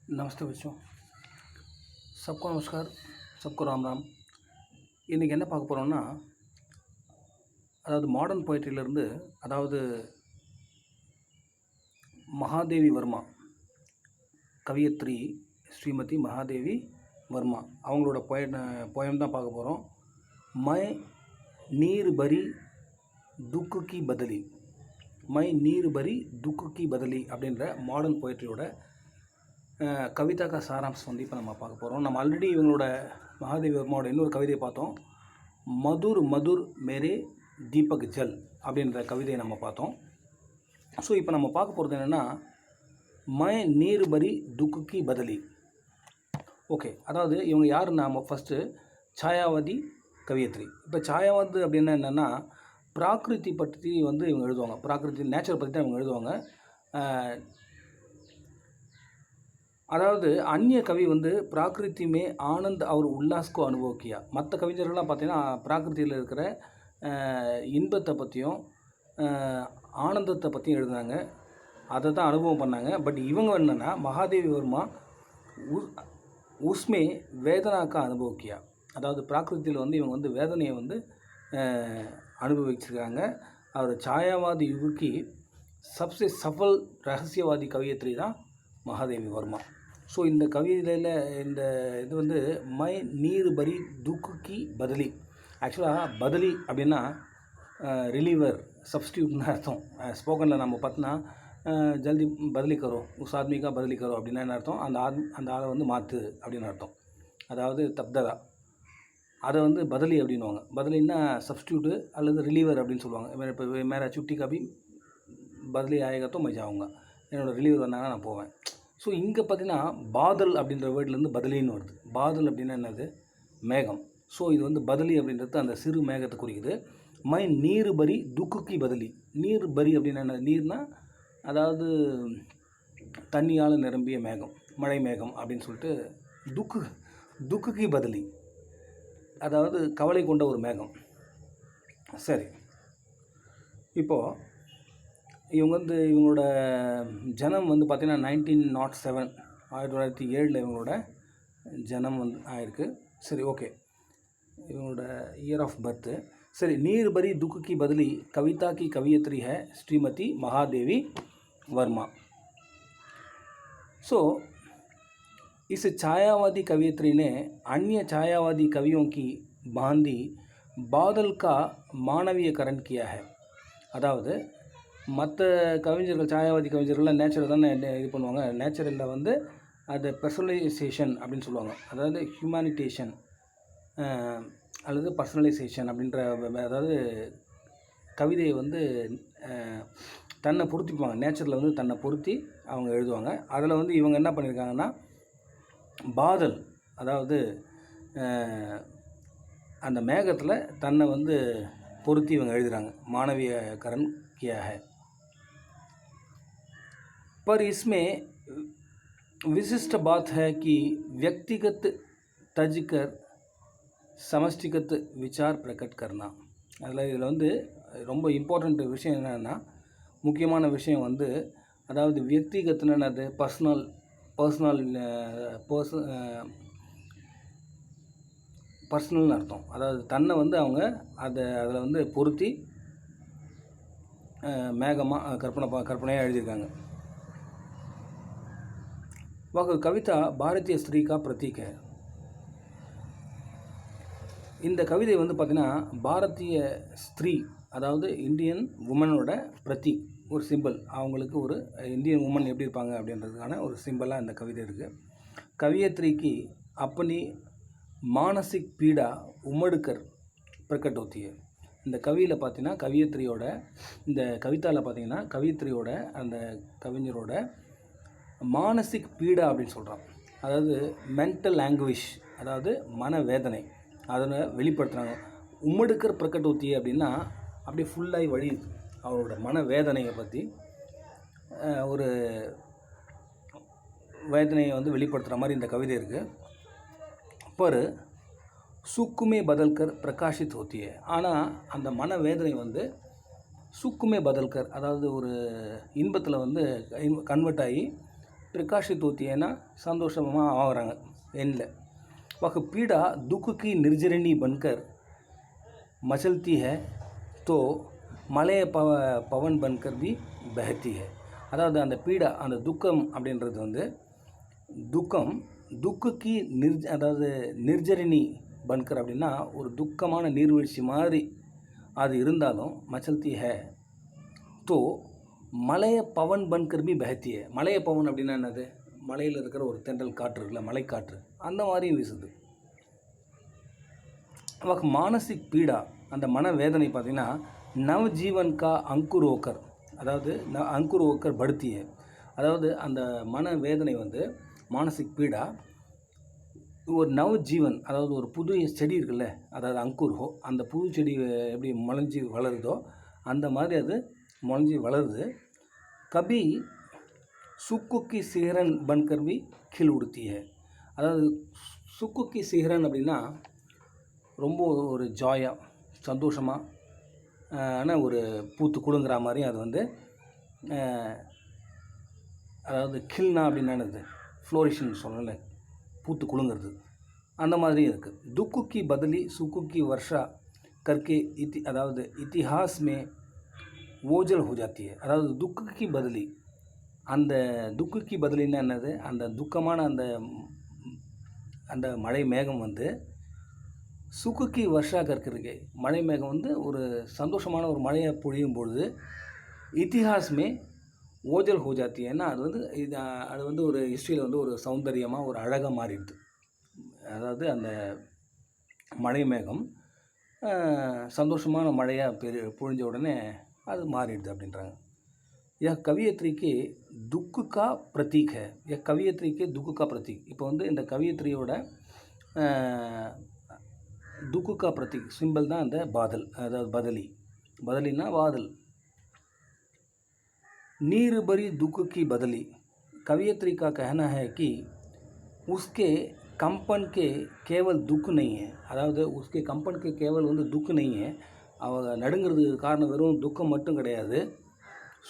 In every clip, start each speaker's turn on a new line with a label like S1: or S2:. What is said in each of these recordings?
S1: नमस्ते बच्चों, सबको नमस्कार, सबको राम राम. இன்றைக்கி என்ன பார்க்க போகிறோம்னா, அதாவது மாடர்ன் போய்ட்ரியிலேருந்து, அதாவது மகாதேவி வர்மா, கவியத்ரி ஸ்ரீமதி மகாதேவி வர்மா அவங்களோட போயம் தான் பார்க்க போகிறோம். மை நீர் பரி துக்கு கி பதலி, மை நீர் பரி துக்கு கி பதலி அப்படின்ற மாடர்ன் போய்ட்ரியோட கவிதா கா சாராம்சம் வந்து இப்போ நம்ம பார்க்க போகிறோம். நம்ம ஆல்ரெடி இவங்களோட மகாதேவி வர்மாவோட இன்னொரு கவிதையை பார்த்தோம். மதுர் மதுர் மேரே தீபக் ஜல் அப்படின்ற கவிதையை நம்ம பார்த்தோம். ஸோ இப்போ நம்ம பார்க்க போகிறது என்னென்னா, மை நீர் பரி துக்கு கி பதலி. ஓகே, அதாவது இவங்க யாருன்னா, நம்ம ஃபஸ்ட்டு சாயாவதி கவியத்ரி. இப்போ சாயாவதி அப்படின்னா என்னென்னா, பிராகிருதி பற்றி வந்து இவங்க எழுதுவாங்க. பிராகிருதி நேச்சர் பற்றி தான் இவங்க எழுதுவாங்க. அதாவது அந்நிய கவி வந்து பிராகிருதி மே ஆனந்த் அவர் உல்லாஸ்கோ அனுபவிக்கியா. மற்ற கவிஞர்கள்லாம் பார்த்திங்கன்னா பிராகிருதியில் இருக்கிற இன்பத்தை பற்றியும் ஆனந்தத்தை பற்றியும் எழுதுனாங்க, அதை தான் அனுபவம் பண்ணாங்க. பட் இவங்க என்னென்னா, மகாதேவி வர்மா உஸ்மே வேதனாக்கா அனுபவிக்கியா. அதாவது பிராகிருதியில் வந்து இவங்க வந்து வேதனையை வந்து அனுபவிச்சிருக்காங்க. அவர் சாயாவாதி யுகுக்கு சப்சே சஃபல் ரகசியவாதி கவியத்ரி தான் மகாதேவி வர்மா. ஸோ இந்த கவிதையில் இந்த இது வந்து மை நீர் பரி துக்கு கி பதலி. ஆக்சுவலாக பதலி அப்படின்னா ரிலீவர், சப்ஸ்டியூட்னு அர்த்தம். ஸ்போக்கனில் நம்ம பார்த்தோன்னா ஜல்தி பதலி கரோ, உஸ் ஆத்மிகா பதலி கரோ அப்படின்னா என்ன அர்த்தம், அந்த ஆளை வந்து மாற்று அப்படின்னு அர்த்தம். அதாவது தப்ததா, அதை வந்து பதலி அப்படின்வாங்க. பதலின்னா சப்ஸ்டியூட்டு அல்லது ரிலீவர் அப்படின்னு சொல்லுவாங்க. இப்போ மேரா சுட்டி கபி பதலி ஆயகத்தோ மை ஜாவுங்க, என்னோடய ரிலீவர் வந்தாங்கன்னா நான் போவேன். ஸோ இங்கே பார்த்தீங்கன்னா பாதல் அப்படின்ற வேர்ட்லேருந்து பதலின்னு வருது. பாதல் அப்படின்னா என்னது, மேகம். ஸோ இது வந்து பதலி அப்படின்றது அந்த சிறு மேகத்தை குறிக்குது. மை நீர் பரி துக்குக்கி பதலி. நீர் பரி அப்படின்னா என்ன, நீர்னா அதாவது தண்ணியால் நிரம்பிய மேகம், மழை மேகம் அப்படின்னு சொல்லிட்டு. துக்குக்கி பதலி அதாவது கவலை கொண்ட ஒரு மேகம். சரி, இப்போது இவங்க வந்து இவங்களோட ஜனம் வந்து பார்த்திங்கன்னா 1907, 1907 இவங்களோட ஜனம் வந்து ஆயிருக்கு. சரி, ஓகே, இவங்களோட இயர் ஆஃப் பர்த்து. சரி, நீர் பரி दुख की बदली कविता की कवियत्री है श्रीमती महादेवी वर्मा. सो इस छायावादी कवियत्री ने अन्य छायावादी कवियों की भांति बादल का मानवीयकरण किया है. அதாவது மற்ற கவிஞர்கள், சாயாவாதி கவிஞர்கள்லாம் நேச்சரை தானே இது பண்ணுவாங்க. நேச்சரில் வந்து அது பர்சனலைசேஷன் அப்படின்னு சொல்லுவாங்க. அதாவது ஹியூமனிட்டேஷன் அல்லது பர்சனலைசேஷன் அப்படின்ற, அதாவது கவிதையை வந்து தன்னை பொருத்திப்பாங்க. நேச்சரில் வந்து தன்னை பொருத்தி அவங்க எழுதுவாங்க. அதில் வந்து இவங்க என்ன பண்ணியிருக்காங்கன்னா, பாதல் அதாவது அந்த மேகத்தில் தன்னை வந்து பொருத்தி இவங்க எழுதுகிறாங்க. மானவிய கரண் கியா है. पर इसमें विशिष्ट बात है कि व्यक्तिगत तज कर समष्टिगत विचार प्रकट करना. இதில் வந்து ரொம்ப இம்பார்ட்டண்ட் விஷயம் என்னென்னா, முக்கியமான விஷயம் வந்து, அதாவது வியக்திகத்துனது பர்சனல்னு அர்த்தம். அதாவது தன்னை வந்து அவங்க அதில் வந்து பொருத்தி மேகமாக கற்பனையாக எழுதியிருக்காங்க. वह कविता பாரதிய ஸ்திரீ கா பிரதீக் है. இந்த கவிதை வந்து பார்த்திங்கன்னா பாரதிய ஸ்திரீ, அதாவது இந்தியன் உமனோட பிரதீக், ஒரு சிம்பிள். அவங்களுக்கு ஒரு இந்தியன் உமன் எப்படி இருப்பாங்க அப்படின்றதுக்கான ஒரு சிம்பிளாக இந்த கவிதை இருக்குது. கவியத்ரிக்கு அப்பனி மானசிக் பீடா உமடுக்கர் பிரகட் होती है. இந்த கவியில் பார்த்தீங்கன்னா கவியத்ரியோட, இந்த கவிதாவில் பார்த்தீங்கன்னா கவியத்ரியோட அந்த கவிஞரோட மானசிக் பீடா அப்படின்னு சொல்கிறான். அதாவது மென்டல் ஆங்குவிஷ், அதாவது மனவேதனை, அதை வெளிப்படுத்துகிறாங்க. உம்மடுக்கர் பிரகட் होती है அப்படின்னா அப்படியே ஃபுல்லாகி வழியுது. அவரோட மனவேதனையை பற்றி ஒரு வேதனையை வந்து வெளிப்படுத்துகிற மாதிரி இந்த கவிதை இருக்குது. पर சுக்குமே பதல்கர் பிரகாஷித் होती है. ஆனால் அந்த மனவேதனை வந்து சுக்குமே பதல்கர், அதாவது ஒரு இன்பத்தில் வந்து கன்வெர்ட் ஆகி प्रकाशित होती है ना संतोषமாக ஆகிறாங்க எண்ணில். वह पीड़ा दुख की निर्जरणी बनकर मचलती है तो மலைய பவன் பன்கர் பி பெஹத்தி है. அதாவது அந்த பீடா அந்த துக்கம் அப்படின்றது வந்து துக்கம் துக்குக்கு அதாவது நிர்ஜரிணி பன்கர் அப்படின்னா ஒரு துக்கமான நீர்வீழ்ச்சி மாதிரி அது இருந்தாலும் மச்சல்தி ஹே தோ மலைய பவன் பன்கர் பி பெஹத்தி है. மலைய பவன் அப்படின்னா என்னது? மலையில் இருக்கிற ஒரு தென்றல் காற்று இருக்குல்ல, மலைக்காற்று, அந்த மாதிரியும் வீசுது. वह मानसिक पीड़ा அந்த மனவேதனை பார்த்திங்கன்னா நவஜீவன் கா அங்குர் ஓக்கர், அதாவது அங்குர் ஓக்கர் படுத்தி है. அதாவது அந்த மனவேதனை வந்து மானசிக் பீடா ஒரு நவஜீவன், அதாவது ஒரு புது செடி இருக்குல்ல, அதாவது அங்குர் ஹோ, அந்த புது செடி எப்படி முளைஞ்சி வளருதோ அந்த மாதிரி அது முளைஞ்சி வளருது. கபி சுக்குக்கி சிகரன் பன்கர் பி கீழ் உடுத்தி है. அதாவது சுக்குக்கி சிகரன் அப்படின்னா ரொம்ப ஒரு ஜாயாக சந்தோஷமாக ஆனால் ஒரு பூத்து குலுங்குற மாதிரி அது வந்து அதாவது கில்னா அப்படின்னா என்னது? ஃப்ளோரிஷன் சொல்லல, பூத்து குலுங்கிறது அந்த மாதிரியும் இருக்குது. துக்குக்கி பதலி சுக்குக்கி வர்ஷா கற்கே அதாவது இத்திஹாஸ் மே ஓஜல் ஹோ ஜாத்தி है. அதாவது துக்குக்கி பதலி, அந்த துக்குக்கி பதிலின்னா என்னது? அந்த துக்கமான அந்த மழை மேகம் வந்து சுக்குக்கி வர்ஷா கற்கிறதுக்கு, மழை மேகம் வந்து ஒரு சந்தோஷமான ஒரு மழையை பொழியும் பொழுது இத்திஹாஸ்மே ஓஜல் ஹோ ஜாத்தி ஏன்னா அது வந்து ஒரு ஹிஸ்ட்ரியில் வந்து ஒரு சௌந்தரியமாக ஒரு அழகாக மாறிடுது. அதாவது அந்த மழை மேகம் சந்தோஷமான மழையாக பொழிஞ்ச உடனே அது மாறிடுது அப்படின்றாங்க. यह कवियत्री के दुख का प्रतीक है. यह कवियत्री के दुख का प्रतीक. இப்போ வந்து இந்த கவியத்ரியோட दुख का प्रतीक सिंबल தான் அந்த பாதல், அதாவது बदलीना बादल. नीर भरी दुख की बदली. कवियत्री का कहना है कि उसके कंपन के केवल दुख नहीं है. அதாவது उसके कंपन के केवल வந்து दुख नहीं है. அவ நடுங்கிறதுக்கு காரணம் வெறும் துக்கம் மட்டும் கிடையாது.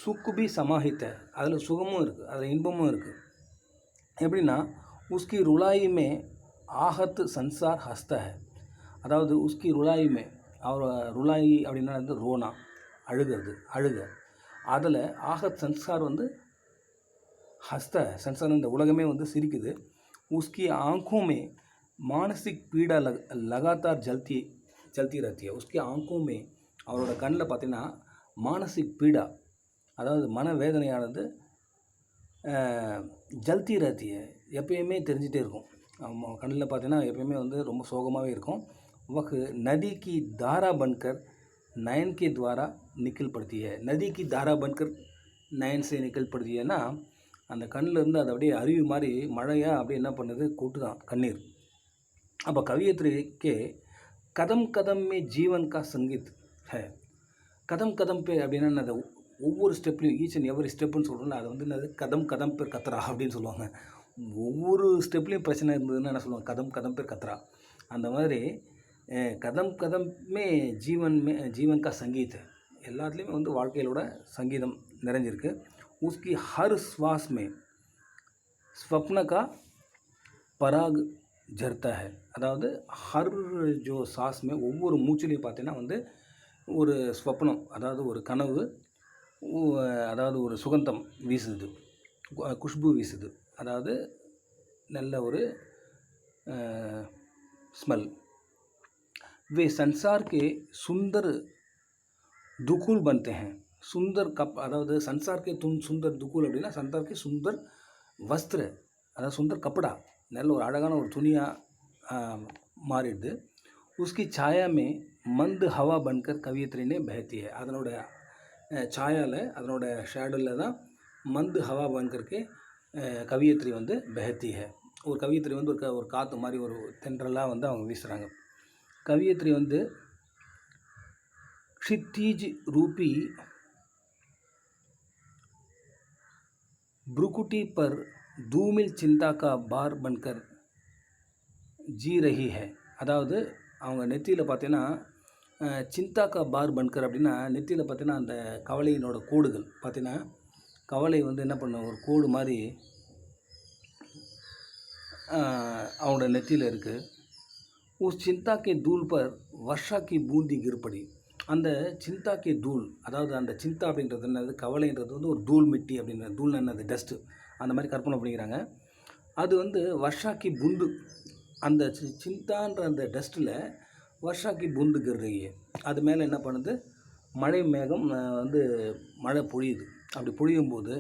S1: சுக்கு பி சமாஹித்த, அதில் சுகமும் இருக்குது, அதில் இன்பமும் இருக்குது. எப்படின்னா உஸ்கி ருலாயிமே ஆஹத் சன்சார் ஹஸ்த है. அதாவது உஸ்கி ருலாயிமே, அவர் ருலாயி அப்படின்னா வந்து ரோனா, அழுக. அதில் ஆஹத் சன்சார் வந்து ஹஸ்த சன்சார், இந்த உலகமே வந்து சிரிக்குது. உஸ்கி ஆங்கோமே மானசிக் பீடா லகாத்தார் ஜல்தி रहती है. உஸ்கி ஆங்கோமே, அவரோட கண்ணில் பார்த்தீங்கன்னா மானசிக் பீடா, அதாவது மனவேதனையானது ஜல்தி रहती है, எப்பயுமே தெரிஞ்சிட்டே இருக்கும். கண்ணில் பார்த்தீங்கன்னா எப்பயுமே வந்து ரொம்ப சோகமாகவே இருக்கும். वह नदी की धारा बनकर नयन के द्वारा निकल पड़ती है. नदी की धारा बनकर नयन से निकल पड़ती है. அந்த கண்ணிலேருந்து அது அப்படியே அருவி மாதிரி மழையாக அப்படியே என்ன பண்ணுது, கொட்டுதான் கண்ணீர். அப்போ கவியத்ரிக்கே கதம் கதம் மே ஜீவன் கா சங்கீத் है. கதம் கதம் பே அப்படின்னா என்னது? ஒவ்வொரு ஸ்டெப்லையும் ஈச் அண்ட் எவரி ஸ்டெப்புன்னு சொல்கிறோம்ல, அது வந்து என்னது? கதம் கதம் பேர் கத்ரா அப்படின்னு சொல்லுவாங்க. ஒவ்வொரு ஸ்டெப்லேயும் பிரச்சனை இருந்ததுன்னா என்ன சொல்லுவாங்க? கதம் கதம் பேர் கத்ரா. அந்த மாதிரி கதம் கதமே ஜீவன் கா சங்கீத், எல்லாத்துலேயுமே வந்து வாழ்க்கையிலோட சங்கீதம் நிறைஞ்சிருக்கு. உஸ்கி ஹர் ஸ்வாஸ் மே ஸ்வப்ன கா பராக் ஜர்த்தா है. அதாவது ஹர் ஜோ சாஸ் மே, ஒவ்வொரு மூச்சுலையும் பார்த்தீங்கன்னா வந்து ஒரு ஸ்வப்னம், அதாவது ஒரு கனவு, அதாவது ஒரு சுகந்தம் வீசுது, குஷ்பு வீசுது, அதாவது நல்ல ஒரு ஸ்மெல். वे संसार के सुंदर दुकुल बनते हैं. सुंदर कप, அதாவது संसार के सुंदर दुकुल அப்படின்னா संसार के सुंदर वस्त्र, அதாவது सुंदर कपड़ा, நல்ல ஒரு அழகான ஒரு துணியாக மாறிடுது. उसकी छाया में मंद हवा बनकर कवियत्री ने बहती है. அதனோட சாயாவில், அதனோட ஷேடோவில் தான் மந்து ஹவா பன்கர்க்கு கவியத்ரி வந்து பெஹத்தி है. ஒரு கவியத்ரி வந்து ஒரு காற்று மாதிரி ஒரு தென்றலாக வந்து அவங்க வீசுகிறாங்க. कवियत्री வந்து क्षितिज रूपी ब्रुकुटी पर धूमिल चिंता का बार बनकर जी रही है. அதாவது அவங்க நெத்தியில் பார்த்தீங்கன்னா சிந்தா கா பார் பன்கர் அப்படின்னா நெத்தியில் பார்த்தீங்கன்னா அந்த கவலையினோட கோடுகள் பார்த்தீங்கன்னா, கவலை வந்து என்ன பண்ண ஒரு கோடு மாதிரி அவனோட நெற்றியில் இருக்குது. உஸ் சிந்தா கே தூள் பர் வர்ஷா கி பூந்தி கிருப்படி. அந்த சிந்தா கே தூள், அதாவது அந்த சிந்தா அப்படின்றது என்னது, கவலைன்றது வந்து ஒரு தூள் மிட்டி அப்படின்னு, தூள் என்னது டஸ்ட்டு, அந்த மாதிரி கற்பனை பண்ணிக்கிறாங்க. அது வந்து வர்ஷா கி புந்து, அந்த சிந்தான்ற அந்த டஸ்ட்டில் வர்ஷா கி புந்து கிர்றீங்க, அது மேலே என்ன பண்ணுது, மழை மேகம் வந்து மழை பொழியுது. அப்படி பொழியும்போது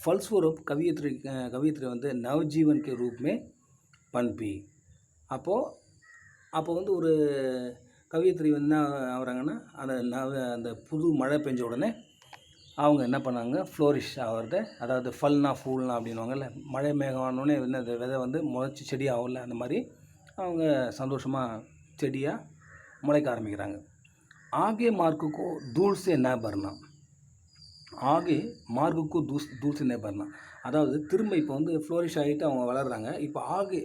S1: ஃபல்ஸ்வரூப் கவியத்ரி வந்து நவஜீவன் கே ரூப்மே பன்பி. அப்போ வந்து ஒரு கவியத்ரி வந்து என்ன ஆகுறாங்கன்னா, அந்த புது மழை பெஞ்ச உடனே அவங்க என்ன பண்ணாங்க, ஃப்ளோரிஷ் ஆகிறது. அதாவது ஃபல்னா ஃபூல்னா அப்படின்வாங்கல்ல, மழை மேகம் ஆனோடனே என்ன அந்த விதை வந்து முளைச்சி செடி ஆகும்ல, அந்த மாதிரி அவங்க சந்தோஷமாக செடியாக முளைக்க ஆரம்பிக்கிறாங்க. ஆகே மார்க்குக்கோ தூள் சே ந பர்னா, ஆகே மார்க்குக்கோ தூள் சே ந பர்னா, அதாவது திரும்ப இப்போ வந்து ஃப்ளோரிஷ் ஆகிட்டு அவங்க வளர்கிறாங்க. இப்போ ஆகே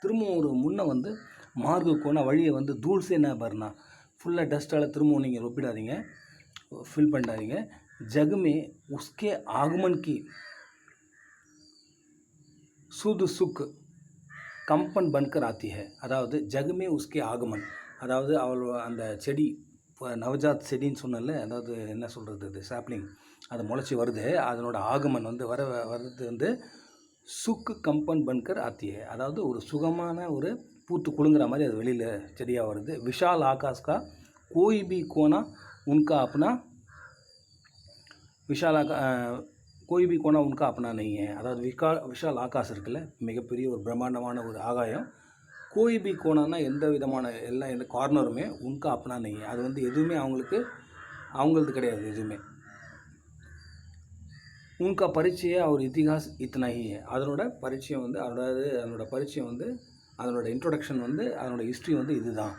S1: திரும்பவும் ஒரு முன்னே வந்து மார்க்குக்கோனா வழியை வந்து தூள் சே ந பர்னா, ஃபுல்லாக டஸ்ட்டால் திரும்பவும் நீங்கள் ரொப்பிடாதீங்க, ஃபில் பண்ணாதீங்க. जग में उसके आगमन की सुध सुख कंपन बनकर आती है. அதாவது ஜக் மே உஸ்கே ஆகமன், அதாவது அவள் அந்த செடி நவஜாத் செடின்னு சொன்னல, அதாவது என்ன சொல்கிறது, இது சாப்ளிங், அது முளைச்சி வருது, அதனோட ஆகமன் வந்து வர்றது வந்து சுக்கு கம்பன் பன்கர் ஆத்தியே, அதாவது ஒரு சுகமான ஒரு பூத்து குலுங்குற மாதிரி அது வெளியில் செடியாக வருது. விஷால் ஆகாஷ் கா கோய் பி கோனா உன்கா அப்னா, விஷால் கோய் பி கோனா உன்கா அப்னா नहीं है, அதாவது விஷால் ஆகாஷ் இருக்குல்ல, மிகப்பெரிய ஒரு பிரம்மாண்டமான ஒரு ஆகாயம். கோய் பி கோனானா எந்த விதமான எந்த கார்னருமே உன்கா அப்னா नहीं है, அது வந்து எதுவுமே அவங்களது கிடையாது எதுவுமே. உன்கா பரிச்சய ஒரு இத்திஹாஸ் இத்தனா ஹி है, அதனோட பரிச்சயம் வந்து அதனோட இன்ட்ரோடக்ஷன் வந்து அதனோட ஹிஸ்ட்ரி வந்து இதுதான்.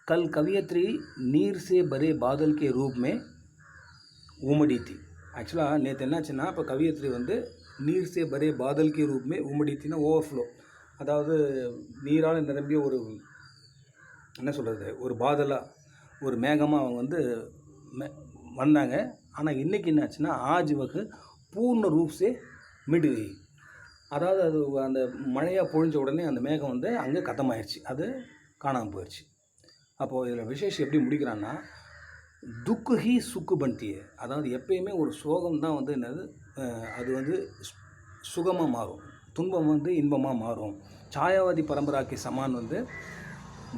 S1: கல் கவியத்ரி நீர் சே பரே பாதல் கே ரூப் மே உமடி थी. ஆக்சுவலாக நேற்று என்னாச்சுன்னா, இப்போ கவியத்ரி வந்து நீர் சே பரே பாதல் கே ரூப் மே உமடி थीனா ஓவர்ஃப்ளோ, அதாவது நீரால் நிரம்பிய ஒரு என்ன சொல்கிறது, ஒரு பாதலாக, ஒரு மேகமாக அவங்க வந்து வந்தாங்க. ஆனால் இன்றைக்கி என்னாச்சுன்னா, ஆஜ் வகு பூர்ண ரூப் சே மிட் கई, அதாவது அது அந்த மழையாக பொழிஞ்ச உடனே அந்த மேகம் வந்து அங்கே கத்தமாயிடுச்சு, அது காணாமல் போயிடுச்சு. அப்போது இதில் விசேஷம் எப்படி முடிக்கிறான்னா, துக்கு ஹி சுக்கு பன்த்தியே, அதாவது எப்பயுமே ஒரு சோகம் தான் வந்து என்னது, அது வந்து சுகமாக மாறும், துன்பம் வந்து இன்பமாக மாறும். சாயாவாதி பரம்பராக்கி சமான் வந்து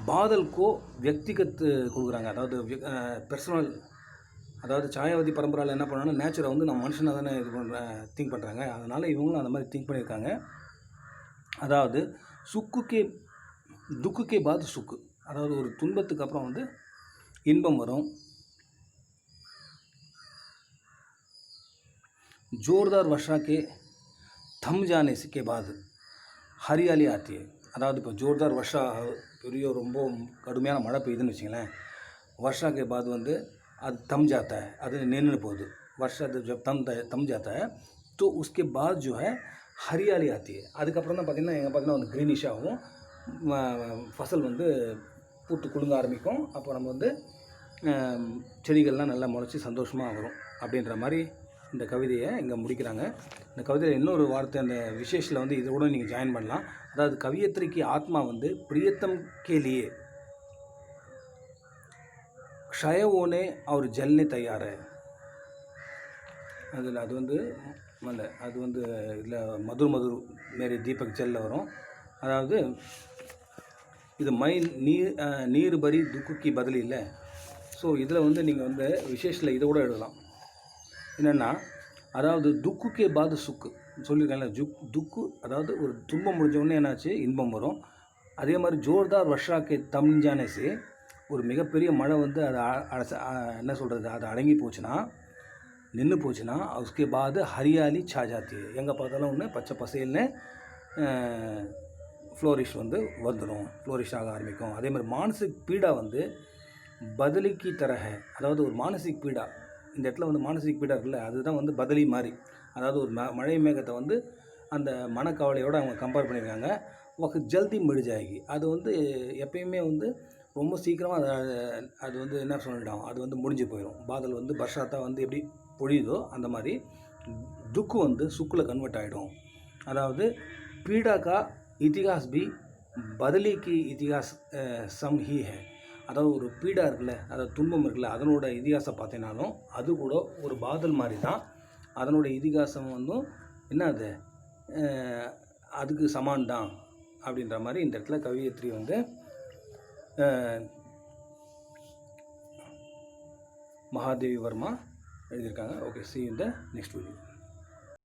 S1: பாதல்கோ வியக்திகத்து கொடுக்குறாங்க, அதாவது பர்சனல், அதாவது சாயாவாதி பரம்பராவில் என்ன பண்ணாங்கன்னா, நேச்சரை வந்து நம்ம மனுஷனாக தானே திங்க் பண்ணுறாங்க, அதனால் இவங்களும் அந்த மாதிரி திங்க் பண்ணியிருக்காங்க. அதாவது துக்குக்கே பாது சுக்கு, அதாவது ஒரு துன்பத்துக்கு அப்புறம் வந்து இன்பம் வரும். ஜோர்தார் வர்ஷா கே தம் ஜானே கே பாது ஹரியாலி ஆத்தி, அதாவது இப்போ ஜோர்தார் வர்ஷா, பெரிய ரொம்ப கடுமையான மழை பெய்யுதுன்னு வச்சிங்களேன், वर्षा के बाद வந்து அது தம் जाता है, அது நின்று போகுது. वर्षा जब தம் जाता है तो उसके बाद जो है हरियाली आती है, அதுக்கப்புறம் தான் பார்த்திங்கன்னா வந்து க்ரீனிஷாகவும் ஃபசல் வந்து பூத்து குலுங்க ஆரம்பிக்கும். அப்போ நம்ம வந்து செடிகள்லாம் நல்லா முளைச்சி சந்தோஷமாக வரும் அப்படின்ற மாதிரி இந்த கவிதையை இங்கே முடிக்கிறாங்க. இந்த கவிதையில் இன்னொரு வார்த்தை அந்த விசேஷில் வந்து இதை கூட நீங்கள் ஜாயின் பண்ணலாம். அதாவது கவியத்ரிக்கு ஆத்மா வந்து பிரியத்தம் கேலியே क्षय होने और जलने तैयार है, அதில் அது வந்து இதில் மதுர் மேரி தீபக் ஜல்ல வரும். அதாவது இது நீர் பரி துக்குக்கு பதில் இல்லை. ஸோ இதில் வந்து நீங்கள் வந்து விசேஷில் இதை கூட எழுதலாம். என்னென்னா, அதாவது துக்குக்கே பாது சுக்கு சொல்லியிருக்காங்கல்ல, துக்கு அதாவது ஒரு துன்பம் முடிஞ்சவொடனே என்னாச்சு, இன்பம் வரும். அதே மாதிரி ஜோர்தார் வர்ஷாக்கே தம்ஜானேசி, ஒரு மிகப்பெரிய மழை வந்து அதை என்ன சொல்கிறது, அது அடங்கி போச்சுன்னா, நின்று போச்சுன்னா, उसके बाद हरियाली छा जाती है, எங்கே பார்த்தாலும் ஒன்று பச்சை பசேல்னு ஃப்ளோரிஷ் வந்து வந்துடும், ஃப்ளோரிஷ் ஆக ஆரம்பிக்கும். அதே மாதிரி மானசிக் பீடா வந்து பதலிக்கு தரஹ, அதாவது ஒரு மானசிக் பீடா, இந்த இடத்துல வந்து மானசிக் பீடா இருக்குல்ல, அதுதான் வந்து பதலி மாதிரி, அதாவது ஒரு மழை மேகத்தை வந்து அந்த மனக்கவலையோடு அவங்க கம்பேர் பண்ணியிருக்காங்க. வக்கு ஜல்தி மிடிஜாகி, அது வந்து எப்பயுமே வந்து ரொம்ப சீக்கிரமாக அது வந்து என்ன சொல்லிட்டோம், அது வந்து முடிஞ்சு போயிடும். பாதல் வந்து பர்ஷாத்தா வந்து எப்படி பொழியுதோ அந்த மாதிரி துக்கு வந்து சுக்கில் கன்வெர்ட் ஆகிடும். அதாவது पीड़ा का इतिहास भी बदली की इतिहास सम ही है. அதாவது ஒரு பீடா இருக்குல்ல, அதாவது துன்பம் இருக்குல்ல, அதனோட இதிகாசம் பார்த்தீங்கன்னாலும் அது கூட ஒரு பாதல் மாதிரி தான். அதனோட இதிகாசம் வந்து என்ன அது அதுக்கு சமான் தான் அப்படின்ற மாதிரி இந்த இடத்துல கவியத்ரி வந்து மகாதேவி வர்மா எழுதியிருக்காங்க. Okay, see you in the next video.